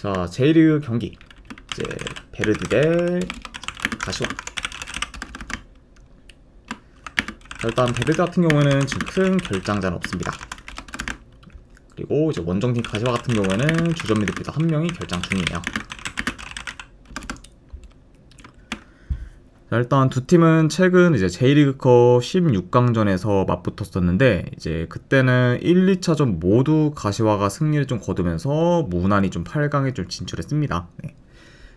자, J리그 경기 이제 베르디 대 가시와. 일단 베르디 같은 경우에는 지금 큰 결장자는 없습니다. 그리고 이제 원정팀 가시와 같은 경우에는 주전 미드필더 한 명이 결장 중이에요. 자, 일단 두 팀은 최근 이제 J리그컵 16강전에서 맞붙었었는데, 이제 그때는 1, 2차전 모두 가시화가 승리를 좀 거두면서 무난히 좀 8강에 좀 진출했습니다. 네.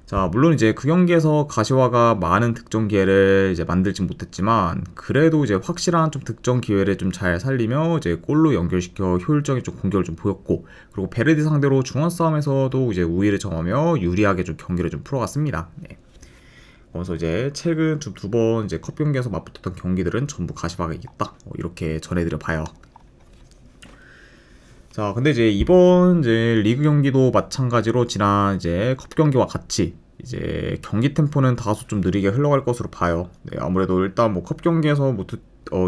자, 물론 이제 그 경기에서 가시화가 많은 득점 기회를 이제 만들지 못했지만, 그래도 이제 확실한 좀 득점 기회를 좀 잘 살리며 이제 골로 연결시켜 효율적인 좀 공격을 좀 보였고, 그리고 베르디 상대로 중원 싸움에서도 이제 우위를 점하며 유리하게 좀 경기를 좀 풀어갔습니다. 네. 그래서 이제 최근 두 번 이제 컵 경기에서 맞붙었던 경기들은 전부 가시화가 이겼다. 이렇게 전해드려 봐요. 자, 근데 이제 이번 이제 리그 경기도 마찬가지로 지난 이제 컵 경기와 같이 이제 경기 템포는 다소 좀 느리게 흘러갈 것으로 봐요. 네, 아무래도 일단 뭐 컵 경기에서 뭐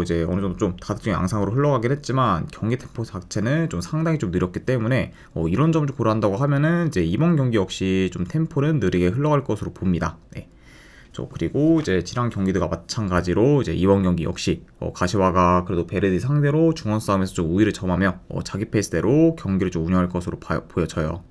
이제 어느 정도 좀 다득점 양상으로 흘러가긴 했지만 경기 템포 자체는 좀 상당히 좀 느렸기 때문에 이런 점을 고려한다고 하면은 이제 이번 경기 역시 좀 템포는 느리게 흘러갈 것으로 봅니다. 네. 그리고 이제 지난 경기들과 마찬가지로 이제 이번 경기 역시 가시화가 그래도 베르디 상대로 중원 싸움에서 좀 우위를 점하며 자기 페이스대로 경기를 좀 운영할 것으로 보여져요.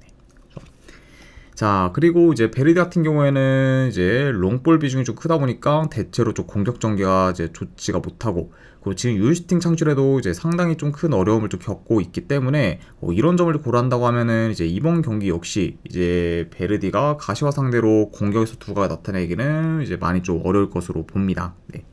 자, 그리고 이제 베르디 같은 경우에는 이제 롱볼 비중이 좀 크다 보니까 대체로 좀 공격 전개가 이제 좋지가 못하고, 그리고 지금 유효슈팅 창출에도 이제 상당히 좀 큰 어려움을 좀 겪고 있기 때문에 이런 점을 고려한다고 하면은 이제 이번 경기 역시 이제 베르디가 가시화 상대로 공격에서 두각을 나타내기는 이제 많이 좀 어려울 것으로 봅니다. 네.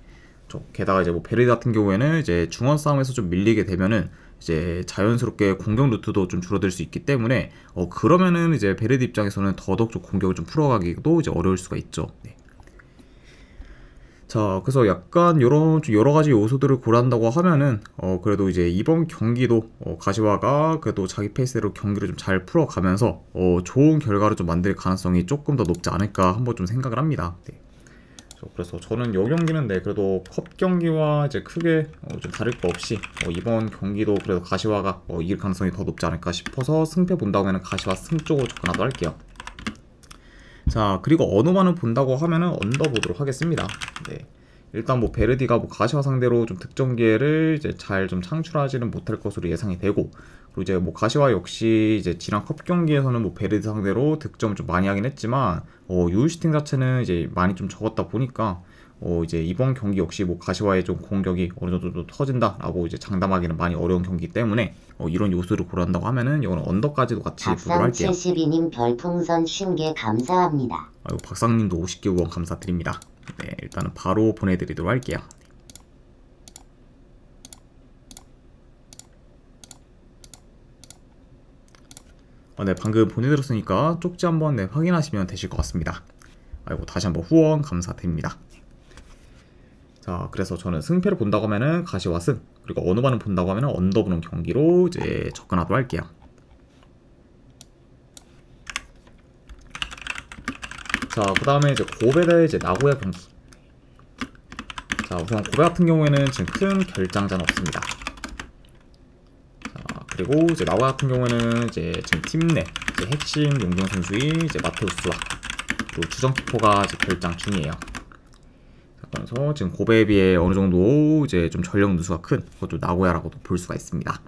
게다가 이제 뭐 베르디 같은 경우에는 이제 중원 싸움에서 좀 밀리게 되면은 이제 자연스럽게 공격 루트도 좀 줄어들 수 있기 때문에 그러면은 이제 베르디 입장에서는 더더욱 좀 공격을 좀 풀어가기도 이제 어려울 수가 있죠. 네. 자, 그래서 약간 이런 좀 여러 가지 요소들을 고려한다고 하면은 그래도 이제 이번 경기도 가시화가 그래도 자기 페이스대로 경기를 좀 잘 풀어가면서 좋은 결과를 좀 만들 가능성이 조금 더 높지 않을까 한번 좀 생각을 합니다. 네. 그래서 저는 이 경기는 그래도 컵 경기와 이제 크게 좀 다를 거 없이 이번 경기도 그래도 가시화가 이길 가능성이 더 높지 않을까 싶어서 승패 본다고 하면 가시화 승 쪽으로 접근하도록 할게요. 자, 그리고 언어만을 본다고 하면은 언더 보도록 하겠습니다. 네. 일단 뭐 베르디가 뭐 가시화 상대로 좀 득점 기회를 이제 잘 좀 창출하지는 못할 것으로 예상이 되고, 그리고 이제 뭐 가시화 역시 이제 지난 컵 경기에서는 뭐 베르디 상대로 득점을 좀 많이 하긴 했지만 유효슈팅 자체는 이제 많이 좀 적었다 보니까 이제 이번 경기 역시 뭐 가시화의 좀 공격이 어느 정도 좀 터진다라고 이제 장담하기는 많이 어려운 경기이기 때문에 이런 요소를 고려한다고 하면은 이거는 언더까지도 같이 보도록 할게요. 박상 72님 별풍선 50개 감사합니다. 아이고, 박상님도 50개 후원 감사드립니다. 네, 일단은 바로 보내드리도록 할게요. 네, 방금 보내드렸으니까 쪽지 한번 확인하시면 되실 것 같습니다. 아이고, 다시 한번 후원 감사드립니다. 자, 그래서 저는 승패를 본다고 하면은 가시화 승, 그리고 언어반을 본다고 하면은 언더 보는 경기로 이제 접근하도록 할게요. 자, 그 다음에 이제 고베 대 이제 나고야 경기. 자, 우선 고베 같은 경우에는 지금 큰 결장자는 없습니다. 자, 그리고 이제 나고야 같은 경우에는 이제 지금 팀 내 이제 핵심 용병 선수인 이제 마테우스와 그리고 주전 키퍼가 이제 결장 중이에요. 그래서 지금 고베에 비해 어느 정도 이제 좀 전력 누수가 큰 그것도 나고야라고도 볼 수가 있습니다.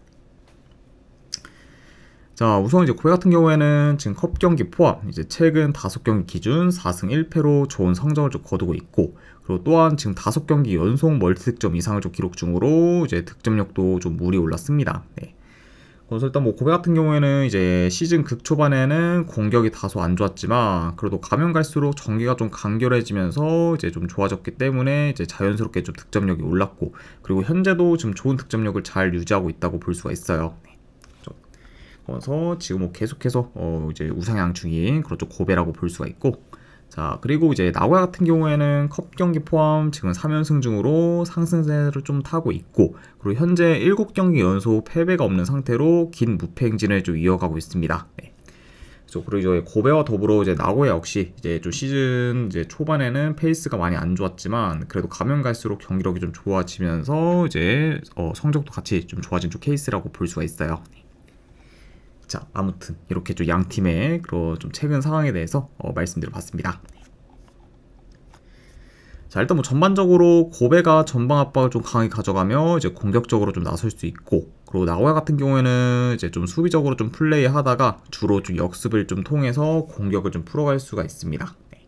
자, 우선 이제 고베 같은 경우에는 지금 컵 경기 포함 이제 최근 5경기 기준 4승 1패로 좋은 성적을 좀 거두고 있고, 그리고 또한 지금 5경기 연속 멀티득점 이상을 좀 기록 중으로 이제 득점력도 좀 물이 올랐습니다. 네. 그래서 일단 뭐 고베 같은 경우에는 이제 시즌 극초반에는 공격이 다소 안 좋았지만 그래도 가면 갈수록 전개가 좀 간결해지면서 이제 좀 좋아졌기 때문에 이제 자연스럽게 좀 득점력이 올랐고, 그리고 현재도 지금 좋은 득점력을 잘 유지하고 있다고 볼 수가 있어요. 네. 그래서 지금 뭐 계속해서 이제 우상향 중인 그렇죠 고베라고 볼 수가 있고, 자, 그리고 이제 나고야 같은 경우에는 컵 경기 포함 지금 3연승 중으로 상승세를 좀 타고 있고, 그리고 현재 7경기 연속 패배가 없는 상태로 긴 무패 행진을 좀 이어가고 있습니다. 네. 그리고 이제 고베와 더불어 이제 나고야 역시 이제 좀 시즌 이제 초반에는 페이스가 많이 안 좋았지만 그래도 가면 갈수록 경기력이 좀 좋아지면서 이제 성적도 같이 좀 좋아진 좀 케이스라고 볼 수가 있어요. 자, 아무튼 이렇게 좀 양 팀의 그런 좀 최근 상황에 대해서 말씀드려봤습니다. 자, 일단 뭐 전반적으로 고베가 전방 압박을 좀 강하게 가져가며 이제 공격적으로 좀 나설 수 있고, 그리고 나고야 같은 경우에는 이제 좀 수비적으로 좀 플레이하다가 주로 좀 역습을 좀 통해서 공격을 좀 풀어갈 수가 있습니다. 네.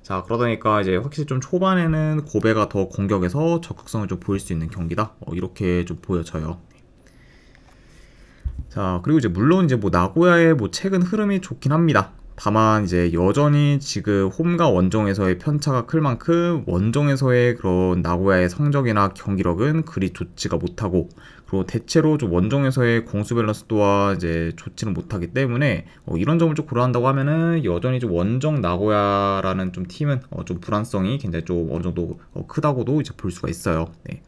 자, 그러다 보니까 이제 확실히 좀 초반에는 고베가 더 공격에서 적극성을 좀 보일 수 있는 경기다, 이렇게 좀 보여져요. 자, 그리고 이제 물론 이제 뭐 나고야의 뭐 최근 흐름이 좋긴 합니다. 다만 이제 여전히 지금 홈과 원정에서의 편차가 클 만큼 원정에서의 그런 나고야의 성적이나 경기력은 그리 좋지가 못하고, 그리고 대체로 좀 원정에서의 공수 밸런스 또한 이제 좋지는 못하기 때문에 이런 점을 좀 고려한다고 하면은 여전히 좀 원정 나고야라는 좀 팀은 좀 불안성이 굉장히 좀 어느 정도 크다고도 이제 볼 수가 있어요. 네.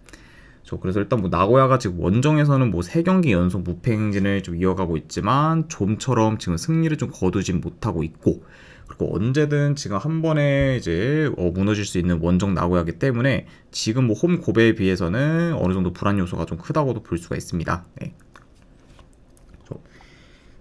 그래서 일단 뭐 나고야가 지금 원정에서는 뭐 3경기 연속 무패 행진을 좀 이어가고 있지만 좀처럼 지금 승리를 좀 거두진 못하고 있고, 그리고 언제든 지금 한 번에 이제 무너질 수 있는 원정 나고야기 때문에 지금 뭐 홈 고베에 비해서는 어느 정도 불안 요소가 좀 크다고도 볼 수가 있습니다. 네.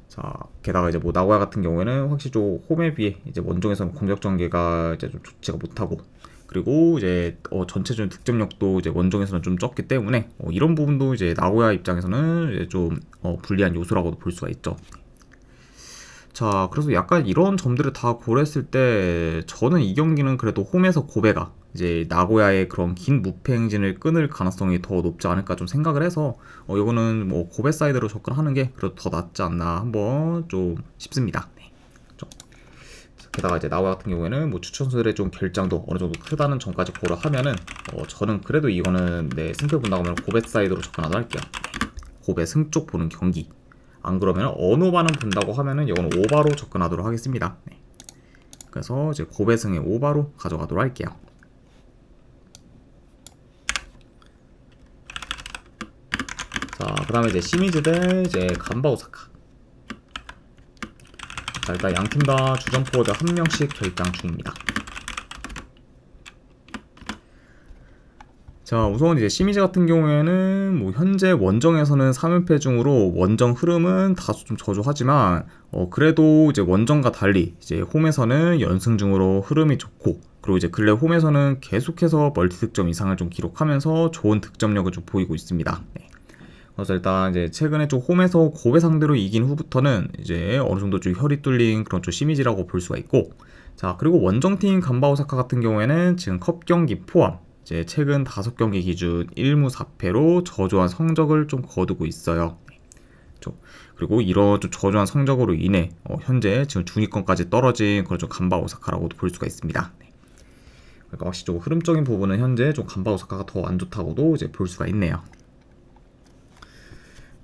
자, 게다가 이제 뭐 나고야 같은 경우에는 확실히 좀 홈에 비해 이제 원정에서는 공격 전개가 이제 좀 좋지가 못하고, 그리고 이제 전체적인 득점력도 이제 원정에서는 좀 적기 때문에 이런 부분도 이제 나고야 입장에서는 이제 좀 불리한 요소라고도 볼 수가 있죠. 자, 그래서 약간 이런 점들을 다 고려했을 때 저는 이 경기는 그래도 홈에서 고베가 이제 나고야의 그런 긴 무패 행진을 끊을 가능성이 더 높지 않을까 좀 생각을 해서 이거는 뭐 고베 사이드로 접근하는 게 그래도 더 낫지 않나 한번 좀 싶습니다. 네. 게다가 이제 나고야 같은 경우에는 뭐 추천수들의 좀 결장도 어느 정도 크다는 점까지 고려하면은 저는 그래도 이거는 네, 승패 본다고 하면 고베 사이드로 접근하도록 할게요. 고베 승 쪽 보는 경기. 안 그러면 언오바는 본다고 하면은 이거는 오바로 접근하도록 하겠습니다. 네. 그래서 이제 고베 승의 오바로 가져가도록 할게요. 자, 그 다음에 이제 시미즈 대 이제 간바 오사카. 자, 일단 양팀 다 주전 포워드 한 명씩 결장 중입니다. 자, 우선 이제 시미즈 같은 경우에는 뭐 현재 원정에서는 3연패 중으로 원정 흐름은 다소 좀 저조하지만 그래도 이제 원정과 달리 이제 홈에서는 연승 중으로 흐름이 좋고, 그리고 이제 근래 홈에서는 계속해서 멀티 득점 이상을 좀 기록하면서 좋은 득점력을 좀 보이고 있습니다. 네. 그래서 일단 이제 최근에 좀 홈에서 고베 상대로 이긴 후부터는 이제 어느 정도 좀 혈이 뚫린 그런 좀 시미즈라고 볼 수가 있고, 자, 그리고 원정팀 간바 오사카 같은 경우에는 지금 컵 경기 포함 이제 최근 5경기 기준 1무 4패로 저조한 성적을 좀 거두고 있어요. 그리고 이런 좀 저조한 성적으로 인해 현재 지금 중위권까지 떨어진 그런 좀 간바 오사카라고도 볼 수가 있습니다. 그러니까 확실히 좀 흐름적인 부분은 현재 좀 간바 오사카가 더 안 좋다고도 이제 볼 수가 있네요.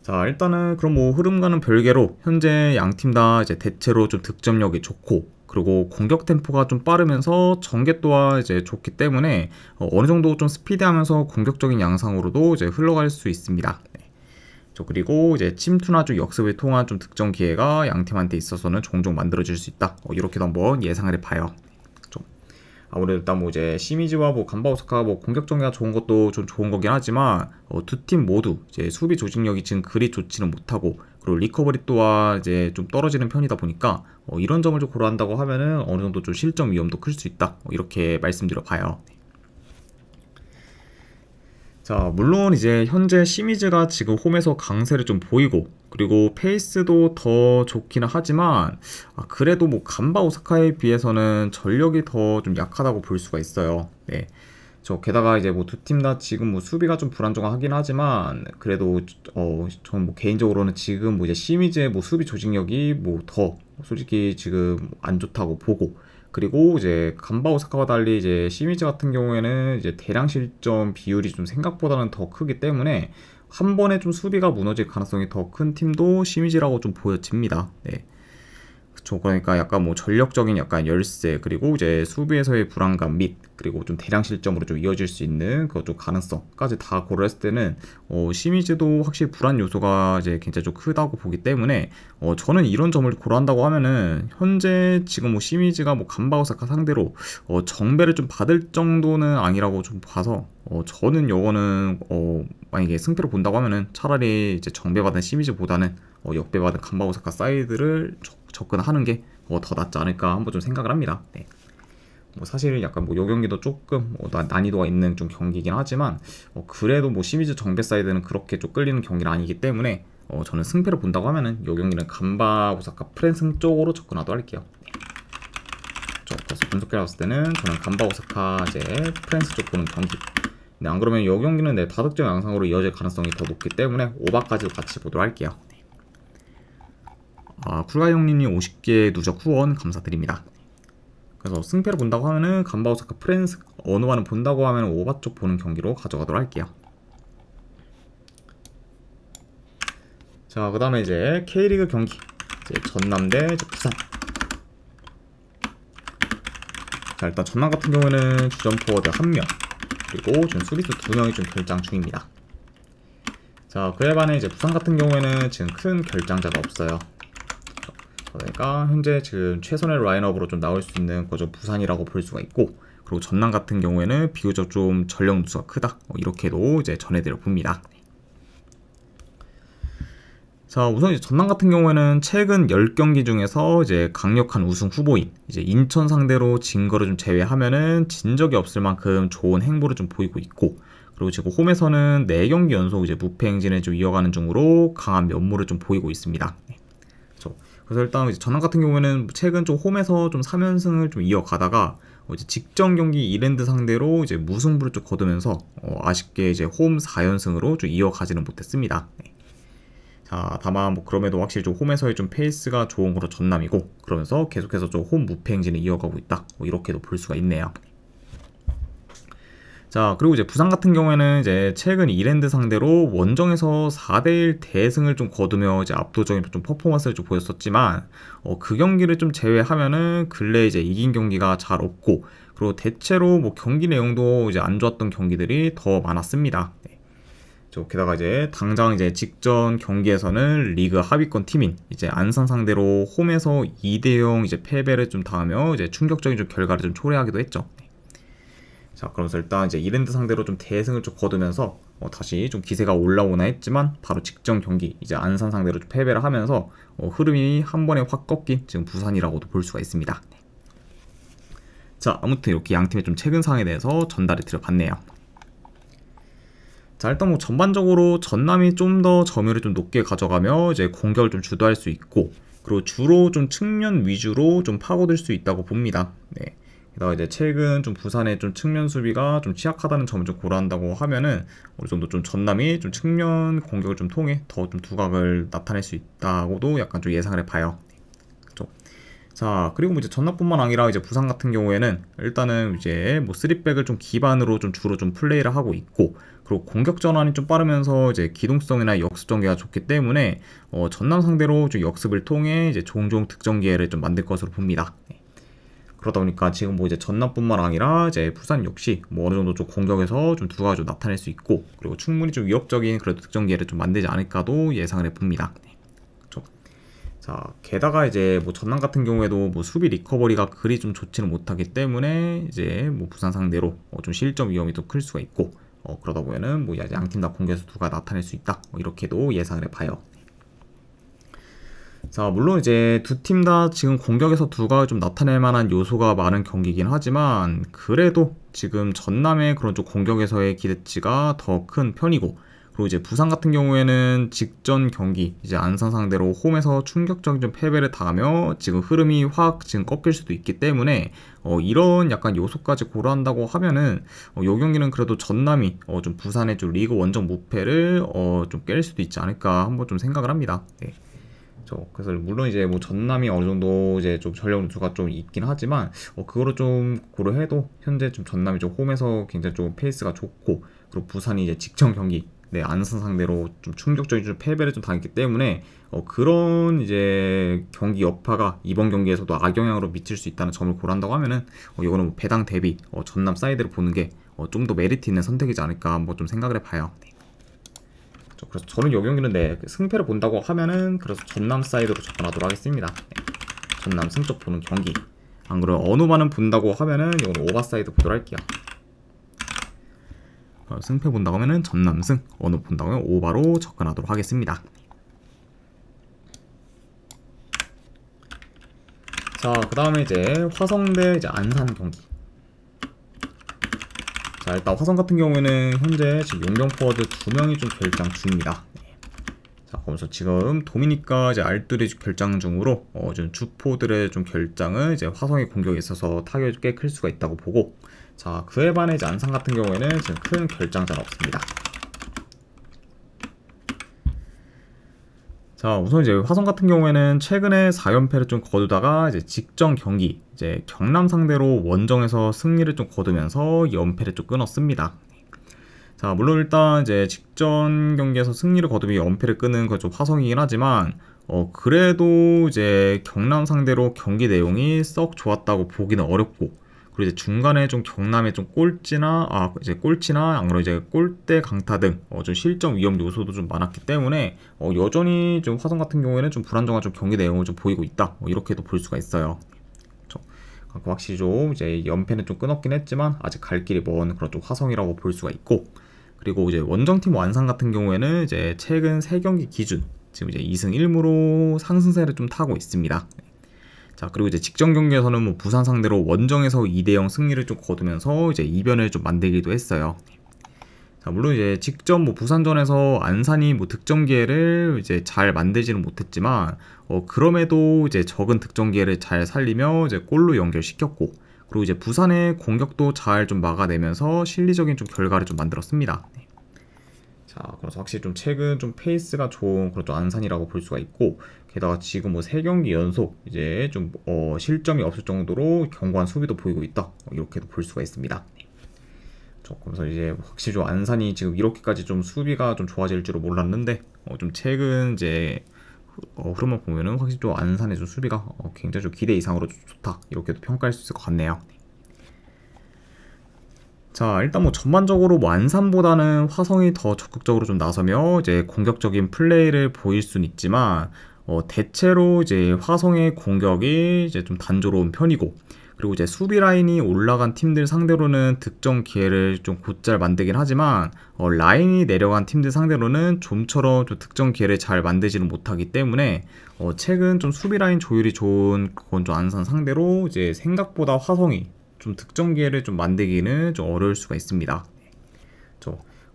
자, 일단은 그럼 뭐 흐름과는 별개로 현재 양팀 다 이제 대체로 좀 득점력이 좋고, 그리고 공격 템포가 좀 빠르면서 전개 또한 이제 좋기 때문에 어느 정도 좀 스피디하면서 공격적인 양상으로도 이제 흘러갈 수 있습니다. 네. 그리고 이제 침투나 좀 역습을 통한 좀 득점 기회가 양팀한테 있어서는 종종 만들어질 수 있다. 이렇게도 한번 예상을 해봐요. 아무래도 일단 뭐 이제 시미즈와 뭐 간바 오사카가 뭐 공격 전개가 좋은 것도 좀 좋은 거긴 하지만 두 팀 모두 이제 수비 조직력이 지금 그리 좋지는 못하고, 그리고 리커버리 또한 이제 좀 떨어지는 편이다 보니까 이런 점을 좀 고려한다고 하면은 어느 정도 좀 실점 위험도 클 수 있다. 이렇게 말씀드려 봐요. 자, 물론 이제 현재 시미즈가 지금 홈에서 강세를 좀 보이고, 그리고 페이스도 더 좋기는 하지만 그래도 뭐 간바 오사카에 비해서는 전력이 더 좀 약하다고 볼 수가 있어요. 네. 게다가 이제 뭐 두 팀 다 지금 뭐 수비가 좀 불안정하긴 하지만 그래도 저는 뭐 개인적으로는 지금 뭐 이제 시미즈의 뭐 수비 조직력이 뭐 더 솔직히 지금 안 좋다고 보고, 그리고 이제 간바 오사카와 달리 이제 시미즈 같은 경우에는 이제 대량 실점 비율이 좀 생각보다는 더 크기 때문에 한 번에 좀 수비가 무너질 가능성이 더 큰 팀도 시미즈라고 좀 보여집니다. 네. 그쵸. 그러니까 약간 뭐 전력적인 약간 열세, 그리고 이제 수비에서의 불안감 및 그리고 좀 대량 실점으로 좀 이어질 수 있는 그 좀 가능성까지 다 고려했을 때는 시미즈도 확실히 불안 요소가 이제 굉장히 좀 크다고 보기 때문에 저는 이런 점을 고려한다고 하면은 현재 지금 뭐 시미즈가 뭐 간바 오사카 상대로 정배를 좀 받을 정도는 아니라고 좀 봐서 저는 요거는 만약에 승패를 본다고 하면은 차라리 이제 정배받은 시미즈보다는 역배받은 간바 오사카 사이드를 접근하는 게 더 낫지 않을까 한번 좀 생각을 합니다. 네. 뭐 사실 약간 뭐 요 경기도 조금 난이도가 있는 좀 경기이긴 하지만 그래도 뭐 시미즈 정배 사이드는 그렇게 좀 끌리는 경기는 아니기 때문에 저는 승패를 본다고 하면은 요 경기는 간바 오사카 프랜승 쪽으로 접근하도록 할게요. 그래서 분석해 봤을 때는 저는 간바 오사카 이제 프랜스 쪽 보는 경기. 네, 안 그러면 요 경기는 내 다득점 양상으로 이어질 가능성이 더 높기 때문에 오바까지도 같이 보도록 할게요. 쿨가 형님이 50개 누적 후원 감사드립니다. 그래서 승패를 본다고 하면은 간바 오사카 프랜스, 어느와는 본다고 하면 오바 쪽 보는 경기로 가져가도록 할게요. 자, 그 다음에 이제 K리그 경기, 이제 전남 대 이제 부산. 자, 일단 전남 같은 경우에는 주전 포워드 1명, 그리고 지금 수비수 2명이 좀 결장 중입니다. 자, 그에 반해 이제 부산 같은 경우에는 지금 큰 결장자가 없어요. 그러니까 현재 지금 최선의 라인업으로 좀 나올 수 있는 거죠 부산이라고 볼 수가 있고, 그리고 전남 같은 경우에는 비교적 좀 전력 누수가 크다, 이렇게도 이제 전해드려 봅니다. 자, 우선 이제 전남 같은 경우에는 최근 10경기 중에서 이제 강력한 우승 후보인 이제 인천 상대로 진 거를 좀 제외하면은 진 적이 없을 만큼 좋은 행보를 좀 보이고 있고, 그리고 지금 홈에서는 4경기 연속 이제 무패 행진을 좀 이어가는 중으로 강한 면모를 좀 보이고 있습니다. 그래서 일단 이제 전남 같은 경우에는 최근 좀 홈에서 좀 3연승을 좀 이어가다가 이제 직전 경기 이랜드 상대로 이제 무승부를 좀 거두면서 아쉽게 이제 홈 4연승으로 좀 이어가지는 못했습니다. 네. 자, 다만 뭐 그럼에도 확실히 좀 홈에서의 좀 페이스가 좋은 거로 전남이고, 그러면서 계속해서 좀 홈 무패 행진을 이어가고 있다, 이렇게도 볼 수가 있네요. 자, 그리고 이제 부산 같은 경우에는 이제 최근 이랜드 상대로 원정에서 4대1 대승을 좀 거두며 이제 압도적인 좀 퍼포먼스를 좀 보였었지만, 그 경기를 좀 제외하면은 근래 이제 이긴 경기가 잘 없고, 그리고 대체로 뭐 경기 내용도 이제 안 좋았던 경기들이 더 많았습니다. 네. 게다가 이제 당장 이제 직전 경기에서는 리그 하위권 팀인 이제 안산 상대로 홈에서 2대0 이제 패배를 좀 당하며 이제 충격적인 좀 결과를 좀 초래하기도 했죠. 자, 그러면서 일단 이제 이랜드 상대로 좀 대승을 좀 거두면서 다시 좀 기세가 올라오나 했지만, 바로 직전 경기 이제 안산 상대로 좀 패배를 하면서 흐름이 한 번에 확 꺾인 지금 부산이라고도 볼 수가 있습니다. 자, 아무튼 이렇게 양 팀의 좀 최근 상황에 대해서 전달을 드려봤네요. 자, 일단 뭐 전반적으로 전남이 좀 더 점유율을 좀 높게 가져가며 이제 공격을 좀 주도할 수 있고, 그리고 주로 좀 측면 위주로 좀 파고들 수 있다고 봅니다. 네. 게다가 이제 최근 좀 부산의 좀 측면 수비가 좀 취약하다는 점을 좀 고려한다고 하면은 어느 정도 좀 전남이 좀 측면 공격을 좀 통해 더 좀 두각을 나타낼 수 있다고도 약간 좀 예상을 해봐요. 그렇죠? 자, 그리고 뭐 이제 전남뿐만 아니라 이제 부산 같은 경우에는 일단은 이제 뭐 3백을 좀 기반으로 좀 주로 좀 플레이를 하고 있고, 그리고 공격 전환이 좀 빠르면서 이제 기동성이나 역습 전개가 좋기 때문에 전남 상대로 좀 역습을 통해 이제 종종 득점 기회를 좀 만들 것으로 봅니다. 그러다 보니까 지금 뭐 이제 전남뿐만 아니라 이제 부산 역시 뭐 어느 정도 좀 공격에서 좀 두각을 좀 나타낼 수 있고, 그리고 충분히 좀 위협적인 그래도 득점 기회를 좀 만들지 않을까도 예상을 해봅니다. 그렇죠? 자, 게다가 이제 뭐 전남 같은 경우에도 뭐 수비 리커버리가 그리 좀 좋지는 못하기 때문에 이제 뭐 부산 상대로 좀 실점 위험이 더 클 수가 있고, 그러다 보면은 뭐 양팀 다 공격에서 두각 나타낼 수 있다, 이렇게도 예상을 해봐요. 자, 물론 이제 두 팀 다 지금 공격에서 두각을 좀 나타낼 만한 요소가 많은 경기이긴 하지만, 그래도 지금 전남의 그런 좀 공격에서의 기대치가 더 큰 편이고, 그리고 이제 부산 같은 경우에는 직전 경기 이제 안산 상대로 홈에서 충격적인 좀 패배를 당하며 지금 흐름이 확 지금 꺾일 수도 있기 때문에 이런 약간 요소까지 고려한다고 하면은 요 경기는 그래도 전남이 좀 부산의 좀 리그 원정 무패를 좀 깰 수도 있지 않을까 한번 좀 생각을 합니다. 네. 그래서 물론 이제 뭐 전남이 어느 정도 이제 좀 전력 누수가 좀 있긴 하지만 그거를 좀 고려해도 현재 좀 전남이 좀 홈에서 굉장히 좀 페이스가 좋고, 그리고 부산이 이제 직전 경기 안산 상대로 좀 충격적인 좀 패배를 좀 당했기 때문에 그런 이제 경기 여파가 이번 경기에서도 악영향으로 미칠 수 있다는 점을 고려한다고 하면은 이거는 뭐 배당 대비 전남 사이드를 보는 게 좀 더 메리트 있는 선택이지 않을까 한번 좀 생각을 해봐요. 그래서 저는 이 경기는 승패를 본다고 하면은 그래서 전남 사이드로 접근하도록 하겠습니다. 전남 승점 보는 경기. 안 그래요? 어느만은 본다고 하면은 이건 오바 사이드 보도록 할게요. 승패 본다고 하면은 전남 승, 어느 본다고 하면 오바로 접근하도록 하겠습니다. 자, 그 다음에 이제 화성 대 이제 안산 경기. 자, 일단 화성 같은 경우에는 현재 지금 용병 포워드 2명이 좀 결장 중입니다. 자, 그러면서 지금 도미니카 이제 알들이 결장 중으로 좀 주포들의 좀 결장은 이제 화성의 공격에 있어서 타격이 꽤 클 수가 있다고 보고, 자, 그에 반해 이제 안산 같은 경우에는 지금 큰 결장자는 없습니다. 자, 우선 이제 화성 같은 경우에는 최근에 4연패를 좀 거두다가 이제 직전 경기 이제 경남 상대로 원정에서 승리를 좀 거두면서 연패를 좀 끊었습니다. 자, 물론 일단 이제 직전 경기에서 승리를 거두며 연패를 끄는 건 좀 화성이긴 하지만 그래도 이제 경남 상대로 경기 내용이 썩 좋았다고 보기는 어렵고, 그리고 이제 중간에 좀 경남의 좀 이제 꼴찌나 안 그러면 이제 골대 강타 등 좀 실점 위험 요소도 좀 많았기 때문에 여전히 좀 화성 같은 경우에는 좀 불안정한 좀 경기 내용을 좀 보이고 있다, 이렇게도 볼 수가 있어요. 확실히 좀 이제 연패는 좀 끊었긴 했지만 아직 갈 길이 먼 그런 좀 화성이라고 볼 수가 있고, 그리고 이제 원정팀 완산 같은 경우에는 이제 최근 3경기 기준 지금 이제 2승 1무로 상승세를 좀 타고 있습니다. 자, 그리고 이제 직전 경기에서는 뭐 부산 상대로 원정에서 2대0 승리를 좀 거두면서 이제 이변을 좀 만들기도 했어요. 자, 물론 이제 직전 뭐 부산전에서 안산이 뭐 득점 기회를 이제 잘 만들지는 못했지만 그럼에도 이제 적은 득점 기회를 잘 살리며 이제 골로 연결시켰고, 그리고 이제 부산의 공격도 잘 좀 막아내면서 실리적인 좀 결과를 좀 만들었습니다. 자, 그래서 확실히 좀 최근 좀 페이스가 좋은 그런 좀 안산이라고 볼 수가 있고, 게다가 지금 뭐 3경기 연속 이제 좀 실점이 없을 정도로 견고한 수비도 보이고 있다, 이렇게도 볼 수가 있습니다. 그래서 이제 확실히 좀 안산이 지금 이렇게까지 좀 수비가 좀 좋아질 줄은 몰랐는데 좀 최근 이제 흐름을 보면은 확실히 좀 안산의 좀 수비가 굉장히 좀 기대 이상으로 좀 좋다, 이렇게도 평가할 수 있을 것 같네요. 자, 일단 뭐 전반적으로 뭐 안산보다는 화성이 더 적극적으로 좀 나서며 이제 공격적인 플레이를 보일 수는 있지만 대체로 이제 화성의 공격이 이제 좀 단조로운 편이고, 그리고 이제 수비 라인이 올라간 팀들 상대로는 득점 기회를 좀 곧잘 만들긴 하지만 라인이 내려간 팀들 상대로는 좀처럼 좀 득점 기회를 잘 만들지는 못하기 때문에 최근 좀 수비 라인 조율이 좋은 그건 좀 안산 상대로 이제 생각보다 화성이 좀 득점 기회를 좀 만들기는 좀 어려울 수가 있습니다.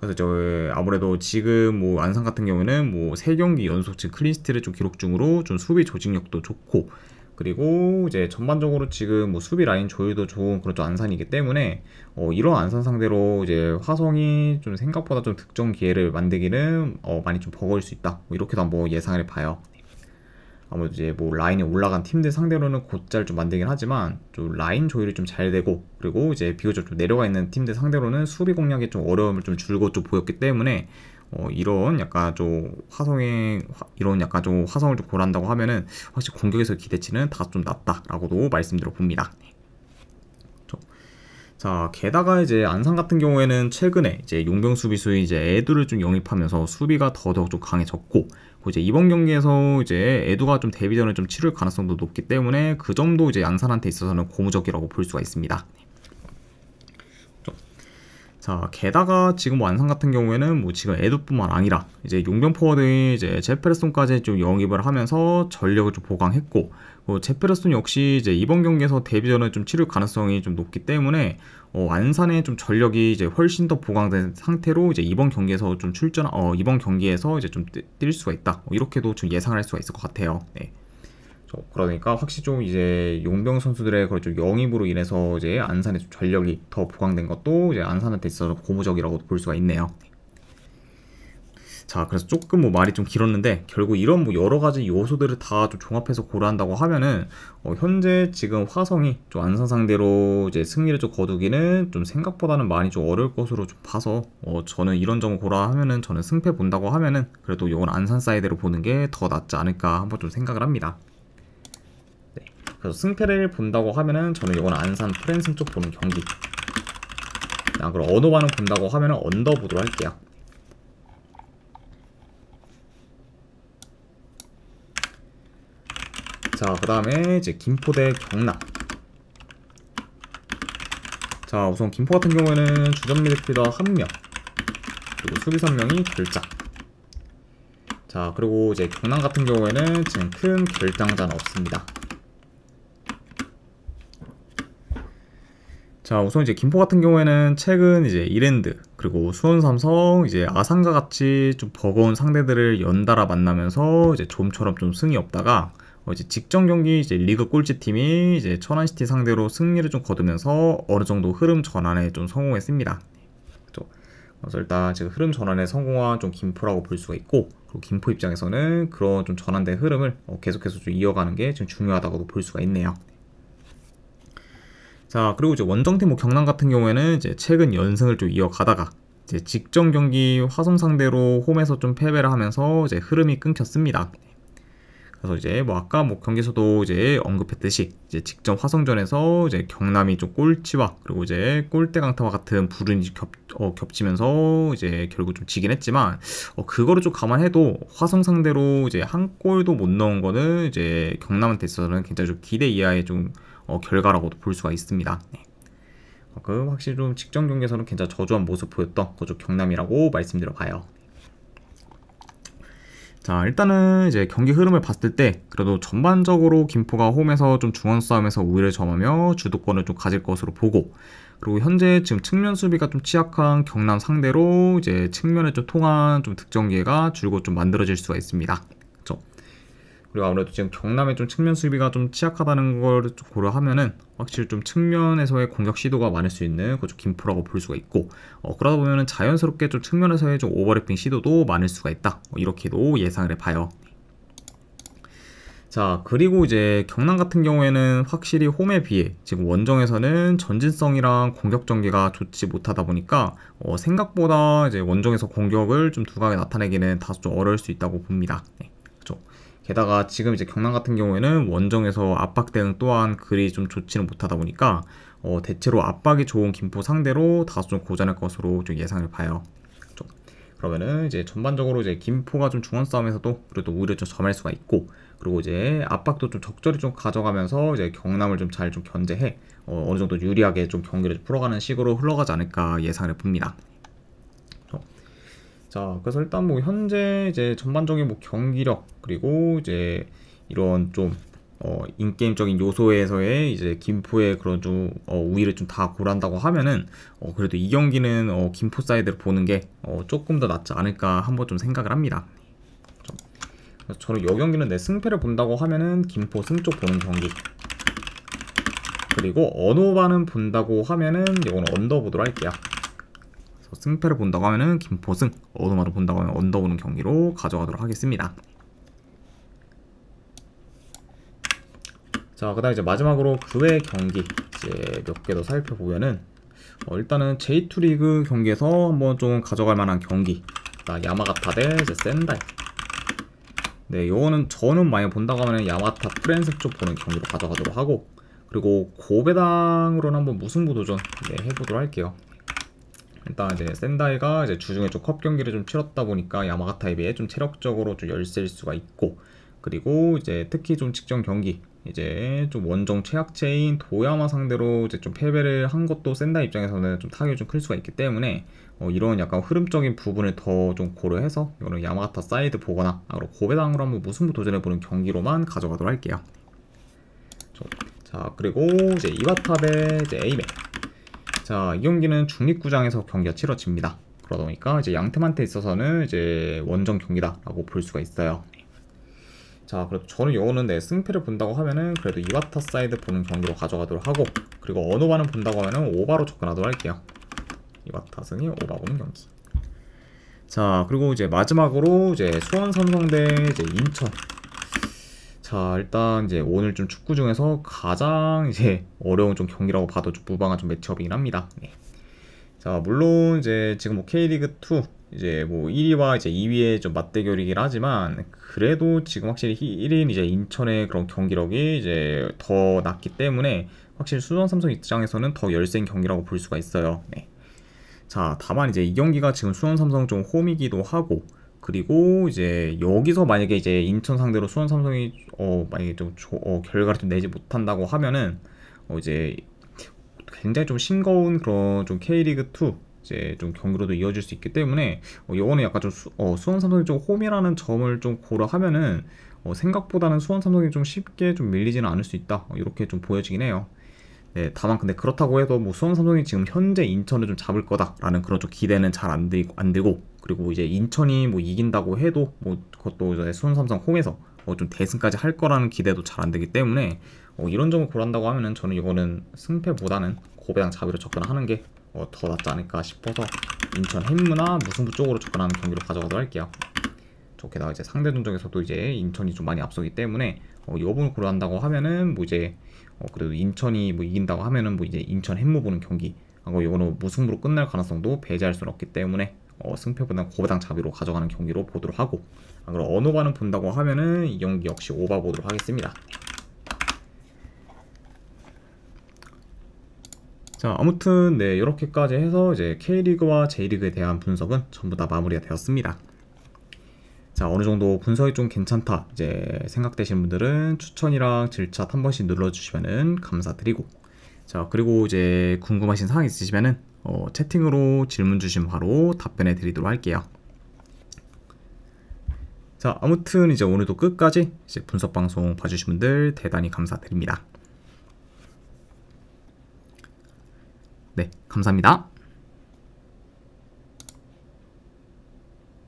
그래서 아무래도 지금 뭐 안산 같은 경우는 뭐 3경기 연속 지금 클린시트를 좀 기록 중으로 좀 수비 조직력도 좋고, 그리고 이제 전반적으로 지금 뭐 수비 라인 조율도 좋은 그런 좀 안산이기 때문에 이런 안산 상대로 이제 화성이 좀 생각보다 좀 득점 기회를 만들기는 많이 좀 버거울 수 있다, 뭐 이렇게도 한번 예상을 해봐요. 아무래도 이제 뭐 라인에 올라간 팀들 상대로는 곧잘 좀 만들긴 하지만 좀 라인 조율이 좀 잘 되고, 그리고 이제 비교적 좀 내려가 있는 팀들 상대로는 수비 공략에 좀 어려움을 좀 줄고 좀 보였기 때문에 이런 약간 좀 이런 약간 좀 화성을 좀 고란다고 하면은 확실히 공격에서 기대치는 다 좀 낮다라고도 말씀드려 봅니다. 자, 게다가 이제 안산 같은 경우에는 최근에 이제 용병 수비수 이제 에두를 좀 영입하면서 수비가 더더욱 좀 강해졌고, 이제 이번 경기에서 이제 에두가 좀 데뷔전을 좀 치를 가능성도 높기 때문에 그 점도 이제 안산한테 있어서는 고무적이라고 볼 수가 있습니다. 자, 게다가 지금 뭐 안산 같은 경우에는 뭐 지금 에두뿐만 아니라 이제 용병 포워드 이제 제페르손까지 좀 영입을 하면서 전력을 좀 보강했고, 제페르손 역시 이제 이번 경기에서 데뷔전을 좀 치를 가능성이 좀 높기 때문에 안산의 좀 전력이 이제 훨씬 더 보강된 상태로 이제 이번 경기에서 좀 이번 경기에서 이제 좀 뛸 수가 있다, 이렇게도 좀 예상을 할 수가 있을 것 같아요. 네. 그러니까 확실히 좀 이제 용병 선수들의 그런 좀 영입으로 인해서 이제 안산의 좀 전력이 더 보강된 것도 이제 안산한테 있어서 고무적이라고 볼 수가 있네요. 자, 그래서 조금 뭐 말이 좀 길었는데 결국 이런 뭐 여러 가지 요소들을 다 좀 종합해서 고려한다고 하면은 현재 지금 화성이 좀 안산 상대로 이제 승리를 좀 거두기는 좀 생각보다는 많이 좀 어려울 것으로 좀 봐서 저는 이런 점을 고려하면은 저는 승패 본다고 하면은 그래도 이건 안산 사이드로 보는 게 더 낫지 않을까 한번 좀 생각을 합니다. 그래서 승패를 본다고 하면은 저는 이건 안산 프랜승 쪽 보는 경기. 그리고 언어반을 본다고 하면은 언더 보도록 할게요. 자, 그 다음에 이제 김포 대 경남. 자, 우선 김포 같은 경우에는 주전 미드필더 1명, 그리고 수비 3명이 결장. 자, 그리고 이제 경남 같은 경우에는 지금 큰 결장자는 없습니다. 자, 우선 이제 김포 같은 경우에는 최근 이제 이랜드 그리고 수원 삼성 이제 아산과 같이 좀 버거운 상대들을 연달아 만나면서 이제 좀처럼 좀 승이 없다가 이제 직전 경기 이제 리그 꼴찌 팀이 이제 천안시티 상대로 승리를 좀 거두면서 어느 정도 흐름 전환에 좀 성공했습니다. 그렇죠? 그래서 일단 지금 흐름 전환에 성공한 좀 김포라고 볼 수가 있고, 그리고 김포 입장에서는 그런 좀 전환된 흐름을 계속해서 좀 이어가는 게 지금 중요하다고도 볼 수가 있네요. 자, 그리고 이제 원정팀 뭐 경남 같은 경우에는 이제 최근 연승을 좀 이어가다가 이제 직전 경기 화성 상대로 홈에서 좀 패배를 하면서 이제 흐름이 끊겼습니다. 그래서 이제 뭐 아까 뭐 경기에서도 이제 언급했듯이 이제 직전 화성전에서 이제 경남이 좀 꼴찌와 그리고 이제 골대 강타와 같은 불운이 겹치면서 이제 결국 좀 지긴 했지만 그거를 좀 감안해도 화성 상대로 이제 한 골도 못 넣은 거는 이제 경남한테 있어서는 굉장히 좀 기대 이하의 좀 결과라고도 볼 수가 있습니다. 네. 그 확실히 좀 직전 경기에서는 굉장히 저조한 모습 보였던 그쪽 경남이라고 말씀드려봐요. 자, 일단은 이제 경기 흐름을 봤을 때 그래도 전반적으로 김포가 홈에서 좀 중원 싸움에서 우위를 점하며 주도권을 좀 가질 것으로 보고, 그리고 현재 지금 측면 수비가 좀 취약한 경남 상대로 이제 측면에 좀 통한 좀 득점 기회가 줄곧 좀 만들어질 수가 있습니다. 그렇죠? 그리고 아무래도 지금 경남의 좀 측면 수비가 좀 취약하다는 걸 고려하면은 확실히 좀 측면에서의 공격 시도가 많을 수 있는 그쪽 김포라고 볼 수가 있고, 그러다 보면은 자연스럽게 좀 측면에서의 좀 오버래핑 시도도 많을 수가 있다. 이렇게도 예상을 해봐요. 자, 그리고 이제 경남 같은 경우에는 확실히 홈에 비해 지금 원정에서는 전진성이랑 공격 전개가 좋지 못하다 보니까 생각보다 이제 원정에서 공격을 좀 두각에 나타내기는 다소 좀 어려울 수 있다고 봅니다. 네. 게다가 지금 이제 경남 같은 경우에는 원정에서 압박 대응 또한 그리 좀 좋지는 못하다 보니까 대체로 압박이 좋은 김포 상대로 다소 좀 고전할 것으로 좀 예상을 봐요. 그렇죠? 그러면은 이제 전반적으로 이제 김포가 좀 중원 싸움에서도 그래도 오히려 좀 점할 수가 있고, 그리고 이제 압박도 좀 적절히 좀 가져가면서 이제 경남을 좀 잘 좀 견제해 어느 정도 유리하게 좀 경기를 좀 풀어가는 식으로 흘러가지 않을까 예상을 봅니다. 자, 그래서 일단 뭐 현재 이제 전반적인 뭐 경기력 그리고 이제 이런 좀 인게임적인 요소에서의 이제 김포의 그런 좀 우위를 좀 다 고려한다고 하면은 그래도 이 경기는 김포 사이드를 보는 게 조금 더 낫지 않을까 한번 좀 생각을 합니다. 그래서 저는 이 경기는 내 승패를 본다고 하면은 김포 승 쪽 보는 경기, 그리고 언어반은 본다고 하면은 이거는 언더 보도록 할게요. 승패를 본다고 하면은 김포 승, 언어만을 본다고 하면 언더 보는 경기로 가져가도록 하겠습니다. 자, 그다음 이제 마지막으로 그 외 경기 이제 몇 개 더 살펴보면은 일단은 J2 리그 경기에서 한번 좀 가져갈 만한 경기, 야마가타 대 이제 센다이. 네, 요거는 저는 많이 본다고 하면 야마타 프렌스 쪽 보는 경기로 가져가도록 하고, 그리고 고배당으로는 한번 무승부 도전 해보도록 할게요. 일단 이제 센다이가 이제 주중에 좀 컵 경기를 좀 치렀다 보니까 야마가타에 비해 좀 체력적으로 좀 열세일 수가 있고, 그리고 이제 특히 좀 직전 경기 이제 좀 원정 최악체인 도야마 상대로 이제 좀 패배를 한 것도 센다이 입장에서는 좀 타격이 좀 클 수가 있기 때문에 이런 약간 흐름적인 부분을 더 좀 고려해서 이거는 야마가타 사이드 보거나 고배당으로 한번 무승부 도전해보는 경기로만 가져가도록 할게요. 자, 그리고 이제 이와타 대 이제 에이메. 자, 이 경기는 중립구장에서 경기가 치러집니다. 그러다 보니까 이제 양팀한테 있어서는 이제 원정 경기다라고 볼 수가 있어요. 자, 그래도 저는 이거는 내 승패를 본다고 하면은 그래도 이와타 사이드 보는 경기로 가져가도록 하고, 그리고 언어반은 본다고 하면은 오바로 접근하도록 할게요. 이와타 승이 오바 보는 경기. 자, 그리고 이제 마지막으로 이제 수원 삼성 대 이제 인천. 자, 일단 이제 오늘 좀 축구 중에서 가장 이제 어려운 좀 경기라고 봐도 좀 무방한 좀 매치업이긴 합니다. 네. 자, 물론 이제 지금 뭐 K리그 2 이제 뭐 1위와 이제 2위의 좀 맞대결이긴 하지만, 그래도 지금 확실히 1위인 이제 인천의 그런 경기력이 이제 더 낫기 때문에 확실히 수원 삼성 입장에서는 더 열세인 경기라고 볼 수가 있어요. 네. 자, 다만 이제 이 경기가 지금 수원 삼성 좀 홈이기도 하고, 그리고 이제 여기서 만약에 이제 인천 상대로 수원 삼성이 만약에 좀 결과를 좀 내지 못한다고 하면은 이제 굉장히 좀 싱거운 그런 좀 K리그 2 이제 좀 경기로도 이어질 수 있기 때문에 이거는 약간 좀 수원 삼성이 좀 홈이라는 점을 좀 고려하면은 생각보다는 수원 삼성이 좀 쉽게 좀 밀리지는 않을 수 있다, 이렇게 좀 보여지긴 해요. 네, 다만 근데 그렇다고 해도 뭐 수원 삼성이 지금 현재 인천을 좀 잡을 거다라는 그런 좀 기대는 잘 안 들고, 그리고 이제 인천이 뭐 이긴다고 해도 뭐 그것도 이제 수원 삼성 홈에서 좀 대승까지 할 거라는 기대도 잘 안 되기 때문에 이런 점을 고려한다고 하면은 저는 이거는 승패보다는 고배당 자비로 접근하는 게 더 낫지 않을까 싶어서 인천 햄무나 무승부 쪽으로 접근하는 경기로 가져가도록 할게요. 게다가 이제 상대 전적에서도 이제 인천이 좀 많이 앞서기 때문에 이 부분을 고려한다고 하면은 뭐 이제 그래도 인천이 뭐 이긴다고 하면은 뭐 이제 인천 햄무 보는 경기 하고 이거는 무승부로 끝날 가능성도 배제할 수는 없기 때문에 승패보다는 고배당 자비로 가져가는 경기로 보도록 하고, 그리고 언어반은 본다고 하면은 이 경기 역시 오바 보도록 하겠습니다. 자, 아무튼 네, 이렇게까지 해서 이제 K리그와 J리그에 대한 분석은 전부 다 마무리가 되었습니다. 자, 어느 정도 분석이 좀 괜찮다 이제 생각되시는 분들은 추천이랑 질차 한 번씩 눌러주시면은 감사드리고, 자, 그리고 이제 궁금하신 사항 있으시면은 채팅으로 질문 주시면 바로 답변해 드리도록 할게요. 자, 아무튼 이제 오늘도 끝까지 이제 분석 방송 봐주신 분들 대단히 감사드립니다. 네, 감사합니다.